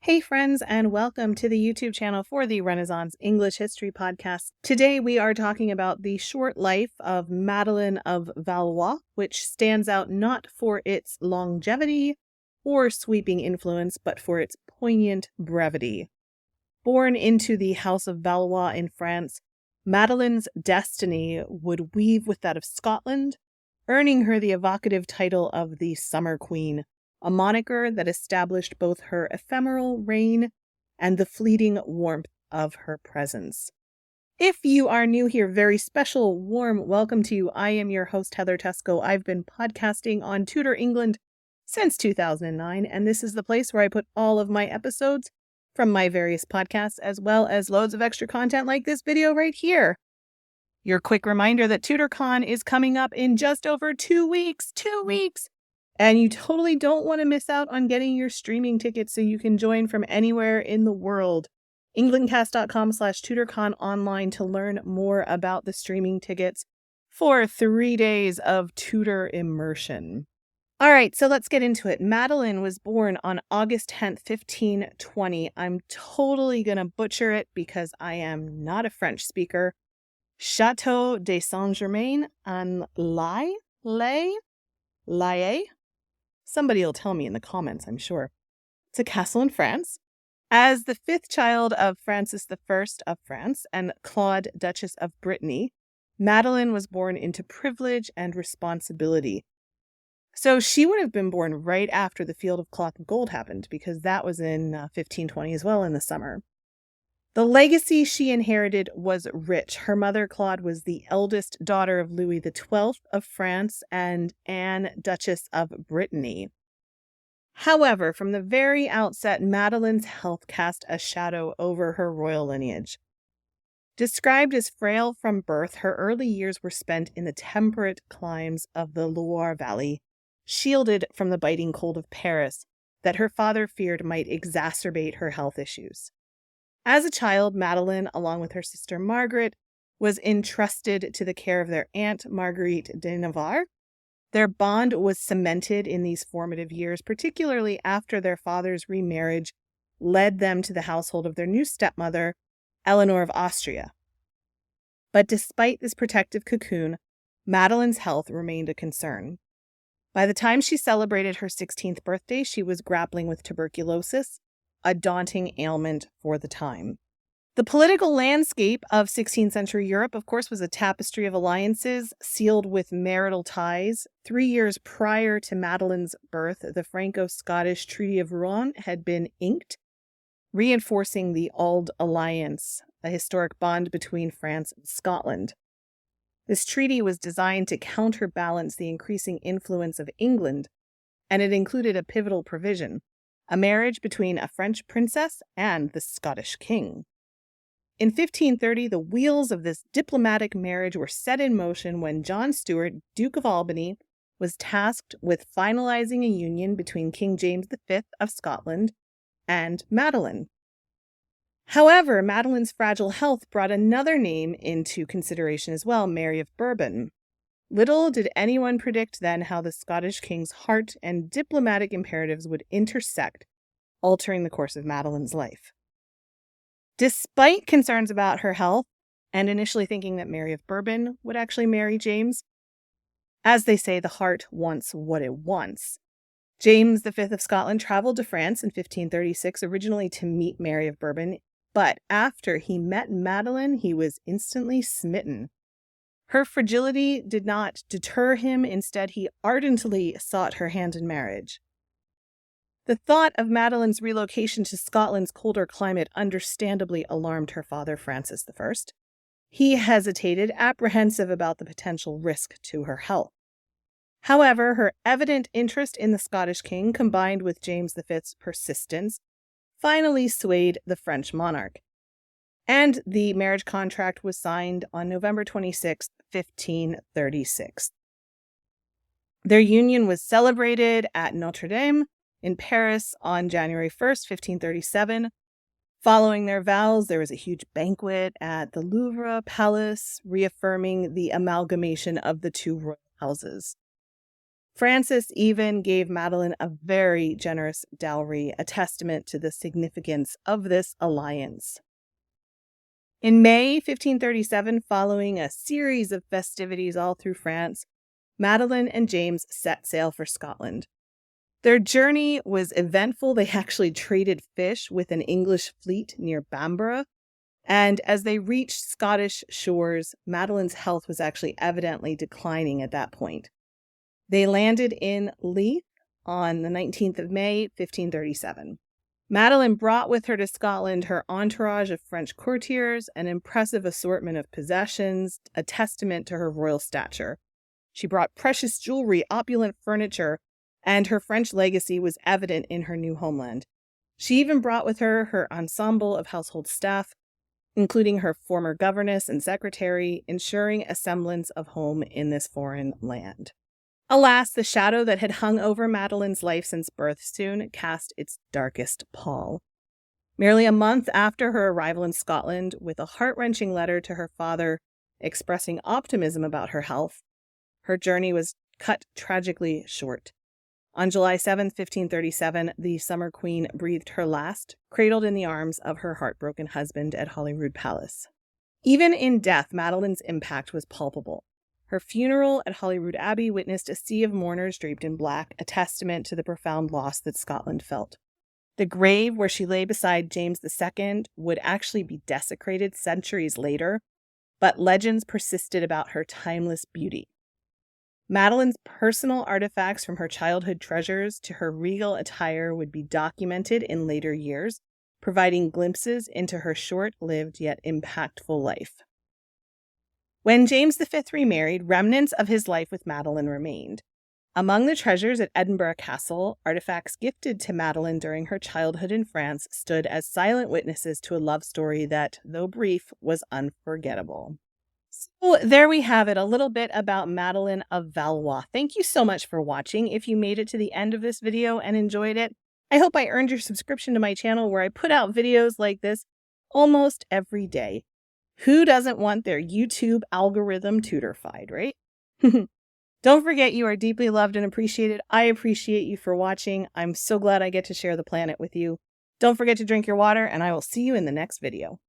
Hey friends, and welcome to the YouTube channel for the Renaissance English History Podcast. Today we are talking about the short life of Madeline of Valois, which stands out not for its longevity or sweeping influence, but for its poignant brevity. Born into the House of Valois in France, Madeline's destiny would weave with that of Scotland, earning her the evocative title of the Summer Queen, a moniker that established both her ephemeral reign and the fleeting warmth of her presence. If you are new here, very special, warm welcome to you. I am your host, Heather Tesco. I've been podcasting on Tudor England since 2009, and this is the place where I put all of my episodes from my various podcasts, as well as loads of extra content like this video right here. Your quick reminder that TudorCon is coming up in just over 2 weeks. 2 weeks! And you totally don't want to miss out on getting your streaming tickets so you can join from anywhere in the world. englandcast.com/TudorCon online to learn more about the streaming tickets for 3 days of Tudor immersion. All right, so let's get into it. Madeline was born on August 10th, 1520. I'm totally going to butcher it because I am not a French speaker. Chateau de Saint-Germain en Laye? Somebody will tell me in the comments, I'm sure. It's a castle in France. As the fifth child of Francis I of France and Claude, Duchess of Brittany, Madeline was born into privilege and responsibility. So she would have been born right after the Field of Cloth and Gold happened, because that was in 1520 as well in the summer. The legacy she inherited was rich. Her mother, Claude, was the eldest daughter of Louis XII of France and Anne, Duchess of Brittany. However, from the very outset, Madeline's health cast a shadow over her royal lineage. Described as frail from birth, her early years were spent in the temperate climes of the Loire Valley, shielded from the biting cold of Paris that her father feared might exacerbate her health issues. As a child, Madeline, along with her sister Margaret, was entrusted to the care of their aunt Marguerite de Navarre. Their bond was cemented in these formative years, particularly after their father's remarriage led them to the household of their new stepmother, Eleanor of Austria. But despite this protective cocoon, Madeline's health remained a concern. By the time she celebrated her 16th birthday, she was grappling with tuberculosis, a daunting ailment for the time. The political landscape of 16th century Europe, of course, was a tapestry of alliances sealed with marital ties. 3 years prior to Madeline's birth, the Franco-Scottish Treaty of Rouen had been inked, reinforcing the Auld Alliance, a historic bond between France and Scotland. This treaty was designed to counterbalance the increasing influence of England, and it included a pivotal provision: a marriage between a French princess and the Scottish king. In 1530, the wheels of this diplomatic marriage were set in motion when John Stuart, Duke of Albany, was tasked with finalizing a union between King James V of Scotland and Madeline. However, Madeline's fragile health brought another name into consideration as well, Mary of Bourbon. Little did anyone predict then how the Scottish king's heart and diplomatic imperatives would intersect, altering the course of Madeline's life. Despite concerns about her health, and initially thinking that Mary of Bourbon would actually marry James, as they say, the heart wants what it wants. James V of Scotland traveled to France in 1536, originally to meet Mary of Bourbon, but after he met Madeline, he was instantly smitten. Her fragility did not deter him. Instead, he ardently sought her hand in marriage. The thought of Madeline's relocation to Scotland's colder climate understandably alarmed her father, Francis I. He hesitated, apprehensive about the potential risk to her health. However, her evident interest in the Scottish king, combined with James V's persistence, finally swayed the French monarch. And the marriage contract was signed on November 26, 1536. Their union was celebrated at Notre Dame in Paris on January 1st, 1537. Following their vows, there was a huge banquet at the Louvre Palace, reaffirming the amalgamation of the two royal houses. Francis even gave Madeline a very generous dowry, a testament to the significance of this alliance. In May 1537, following a series of festivities all through France, Madeline and James set sail for Scotland. Their journey was eventful. They actually traded fish with an English fleet near Bamborough. And as they reached Scottish shores, Madeline's health was actually evidently declining at that point. They landed in Leith on the 19th of May, 1537. Madeline brought with her to Scotland her entourage of French courtiers, an impressive assortment of possessions, a testament to her royal stature. She brought precious jewelry, opulent furniture, and her French legacy was evident in her new homeland. She even brought with her her ensemble of household staff, including her former governess and secretary, ensuring a semblance of home in this foreign land. Alas, the shadow that had hung over Madeline's life since birth soon cast its darkest pall. Merely a month after her arrival in Scotland, with a heart-wrenching letter to her father expressing optimism about her health, her journey was cut tragically short. On July 7, 1537, the Summer Queen breathed her last, cradled in the arms of her heartbroken husband at Holyrood Palace. Even in death, Madeline's impact was palpable. Her funeral at Holyrood Abbey witnessed a sea of mourners draped in black, a testament to the profound loss that Scotland felt. The grave where she lay beside James II would actually be desecrated centuries later, but legends persisted about her timeless beauty. Madeline's personal artifacts, from her childhood treasures to her regal attire, would be documented in later years, providing glimpses into her short-lived yet impactful life. When James V remarried, remnants of his life with Madeline remained. Among the treasures at Edinburgh Castle, artifacts gifted to Madeline during her childhood in France stood as silent witnesses to a love story that, though brief, was unforgettable. So there we have it, a little bit about Madeline of Valois. Thank you so much for watching. If you made it to the end of this video and enjoyed it, I hope I earned your subscription to my channel where I put out videos like this almost every day. Who doesn't want their YouTube algorithm tutorified, right? Don't forget, you are deeply loved and appreciated. I appreciate you for watching. I'm so glad I get to share the planet with you. Don't forget to drink your water, and I will see you in the next video.